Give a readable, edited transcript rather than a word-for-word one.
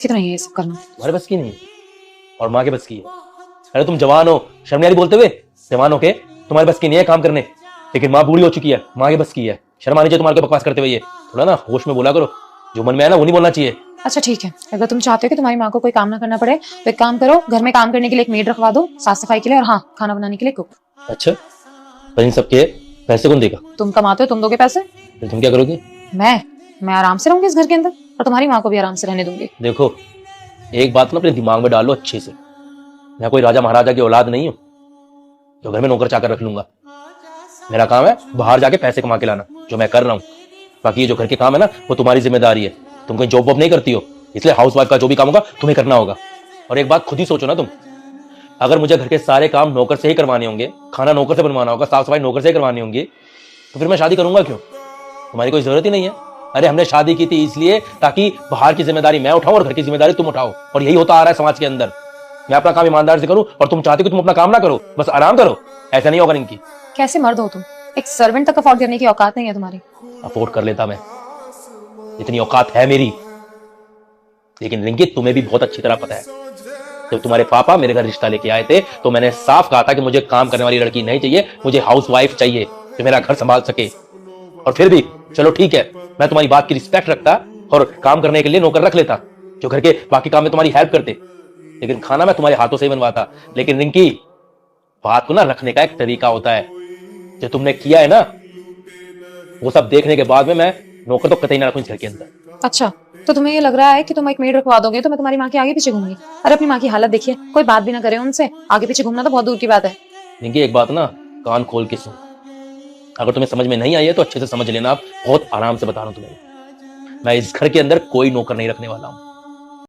कितना ये सब करना। तुम्हारे बस की नहीं है और माँ के बस की है। अरे तुम जवान हो, शर्म नहीं आ रही बोलते हुए? जवान हो के तुम्हारे बस की नहीं है काम करने, लेकिन माँ बूढ़ी हो चुकी है, माँ के बस की है। शर्म आनी चाहिए तुम्हारे को बकवास करते हुए। ये थोड़ा ना होश में बोला करो, जो मन में है ना वो नहीं बोलना चाहिए। अच्छा ठीक है, अगर तुम चाहते हो कि तुम्हारी माँ को कोई काम ना करना पड़े तो एक काम करो, घर में काम करने के लिए एक मेड रखवा दो, साफ सफाई के लिए, और हाँ खाना बनाने के लिए कुक। अच्छा, पर इन सबके पैसे कौन देगा? तुम कमाते हो, तुम दोगे पैसे। फिर तुम क्या करोगी? मैं आराम से रहूंगी इस घर के अंदर और तुम्हारी माँ को भी आराम से रहने दूंगी। देखो, एक बात ना अपने दिमाग में डालो अच्छे से, मैं कोई राजा महाराजा की औलाद नहीं हूँ जो घर में नौकर चाकर रख लूंगा। मेरा काम है बाहर जाके पैसे कमा के लाना, जो मैं कर रहा हूँ। बाकी ये जो घर के काम है ना वो तुम्हारी जिम्मेदारी है। तुम कोई जॉब वॉब नहीं करती हो, इसलिए हाउस वाइफ का जो भी काम होगा तुम्हें करना होगा। और एक बात खुद ही सोचो ना तुम, अगर मुझे घर के सारे काम नौकर से ही करवाने होंगे, खाना नौकर से बनवाना होगा, साफ सफाई नौकर से ही करवानी होंगी, तो फिर मैं शादी करूंगा क्यों? तुम्हारी कोई जरूरत ही नहीं है। अरे हमने शादी की थी इसलिए ताकि बाहर की जिम्मेदारी मैं उठाऊं और घर की जिम्मेदारी तुम उठाओ, और यही होता आ रहा है समाज के अंदर। मैं अपना काम ईमानदार से करूं और तुम चाहते हो कि तुम अपना काम ना करो, बस आराम करो। ऐसा नहीं होगा इनकी। कैसे मर्द हो तुम, एक सर्वेंट तक अफोर्ड करने की औकात नहीं है तुम्हारी। अफोर्ड कर लेता मैं, इतनी औकात है मेरी। लेकिन रिंकी, तुम्हें भी बहुत अच्छी तरह पता है, जब तुम्हारे पापा मेरे घर रिश्ता लेके आए थे तो मैंने साफ कहा था कि मुझे काम करने वाली लड़की नहीं चाहिए, मुझे हाउस वाइफ चाहिए जो मेरा घर संभाल सके। और फिर भी चलो ठीक है, मैं तुम्हारी बात की रिस्पेक्ट रखता और काम करने के लिए नौकर रख लेता जो घर के बाकी काम में तुम्हारी हेल्प करते, लेकिन खाना मैं तुम्हारे हाथों से ही बनवाता। लेकिन रिंकी, बात को ना रखने का एक तरीका होता है। जो तुमने किया है ना, वो सब देखने के बाद में मैं नौकर तो कतई ना रखूं इस घर के अंदर। अच्छा, तो तुम्हें ये लग रहा है कि तुम एक मेड रखवा दोगे तो मैं तुम्हारी माँ के आगे पीछे घूमूंगी। अरे अपनी माँ की हालत देखिए, कोई बात भी ना करे उनसे, आगे पीछे घूमना तो बहुत दूर की बात है। रिंकी, एक बात ना कान खोल के सुन, अगर तुम्हें समझ में नहीं आई है तो अच्छे से समझ लेना। आप बहुत आराम से बता रहा हूं तुम्हें, मैं इस घर के अंदर कोई नौकर नहीं रखने वाला हूं।